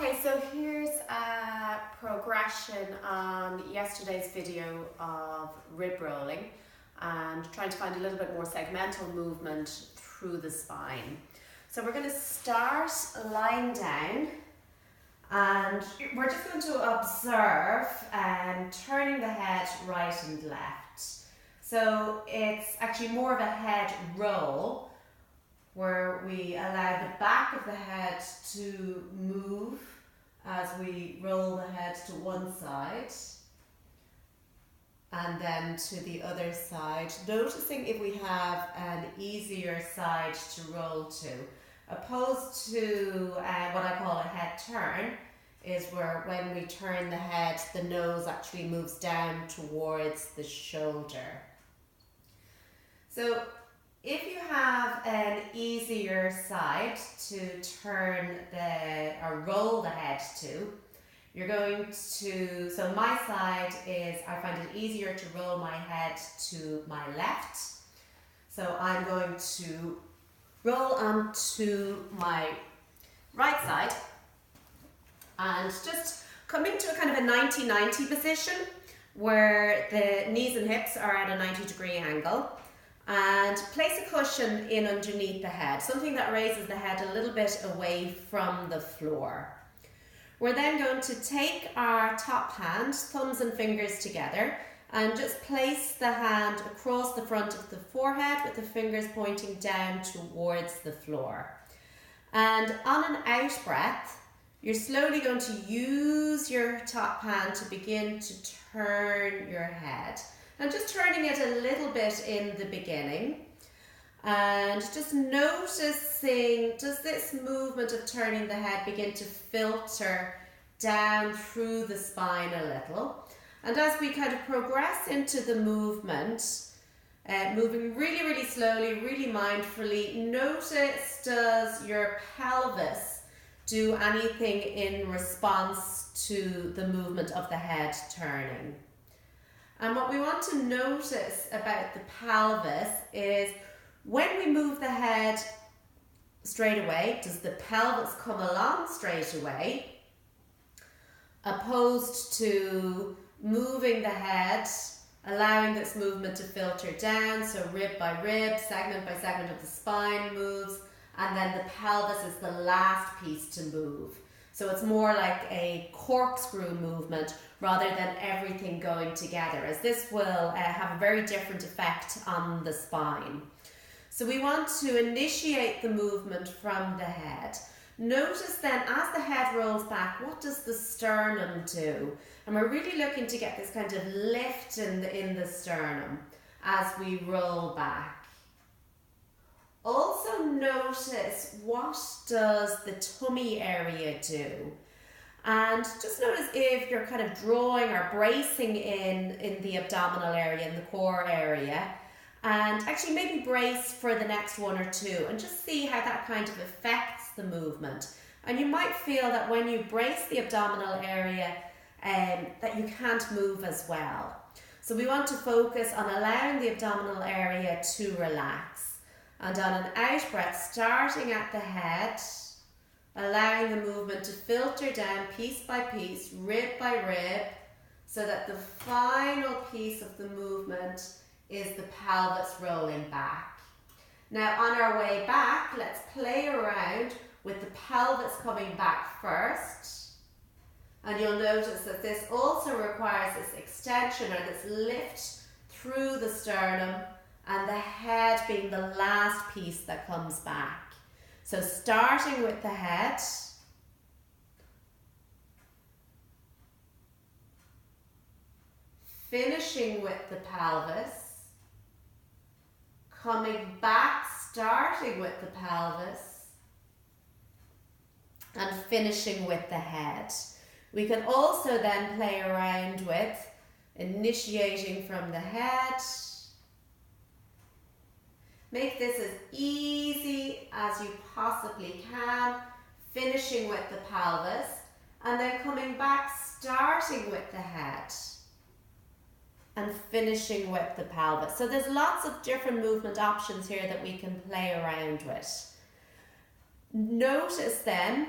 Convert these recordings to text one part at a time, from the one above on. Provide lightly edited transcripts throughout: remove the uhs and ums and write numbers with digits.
Okay, so here's a progression on yesterday's video of rib rolling and trying to find a little bit more segmental movement through the spine. So we're going to start lying down and we're just going to observe turning the head right and left. So it's actually more of a head roll where we allow the back of the head to move as we roll the head to one side and then to the other side, noticing if we have an easier side to roll to, opposed to what I call a head turn, is where when we turn the head, the nose actually moves down towards the shoulder. So if you have an easier side to turn or roll the head to, you're going to, so my side is, I find it easier to roll my head to my left. So I'm going to roll onto my right side and just come into a kind of a 90-90 position where the knees and hips are at a 90-degree angle. And place a cushion in underneath the head, something that raises the head a little bit away from the floor. We're then going to take our top hand, thumbs and fingers together, and just place the hand across the front of the forehead with the fingers pointing down towards the floor. And on an out breath, you're slowly going to use your top hand to begin to turn your head. And just turning it a little bit in the beginning and just noticing, does this movement of turning the head begin to filter down through the spine a little? And as we kind of progress into the movement, moving really, really slowly, really mindfully, notice, does your pelvis do anything in response to the movement of the head turning? And what we want to notice about the pelvis is when we move the head straight away, does the pelvis come along straight away, opposed to moving the head, allowing this movement to filter down, so rib by rib, segment by segment of the spine moves, and then the pelvis is the last piece to move. So it's more like a corkscrew movement rather than everything going together, as this will have a very different effect on the spine. So we want to initiate the movement from the head. Notice then as the head rolls back, what does the sternum do? And we're really looking to get this kind of lift in the sternum as we roll back. Also notice, what does the tummy area do? And just notice if you're kind of drawing or bracing in the abdominal area, in the core area, and actually maybe brace for the next one or two and just see how that kind of affects the movement. And you might feel that when you brace the abdominal area that you can't move as well. So we want to focus on allowing the abdominal area to relax. And on an out breath, starting at the head, allowing the movement to filter down piece by piece, rib by rib, so that the final piece of the movement is the pelvis rolling back. Now on our way back, let's play around with the pelvis coming back first. And you'll notice that this also requires this extension or this lift through the sternum, and the head being the last piece that comes back. So starting with the head, finishing with the pelvis, coming back, starting with the pelvis, and finishing with the head. We can also then play around with initiating from the head. Make this as easy as you possibly can, finishing with the pelvis, and then coming back, starting with the head, and finishing with the pelvis. So there's lots of different movement options here that we can play around with. Notice then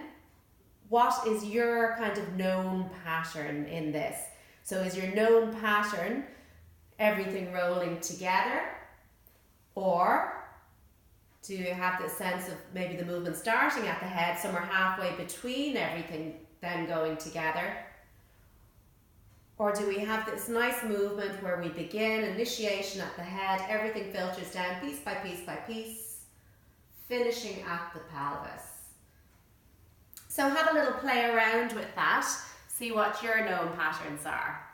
what is your kind of known pattern in this? So is your known pattern everything rolling together, or do you have the sense of maybe the movement starting at the head, somewhere halfway between everything then going together? Or do we have this nice movement where we begin, initiation at the head, everything filters down piece by piece by piece, finishing at the pelvis? So have a little play around with that, see what your known patterns are.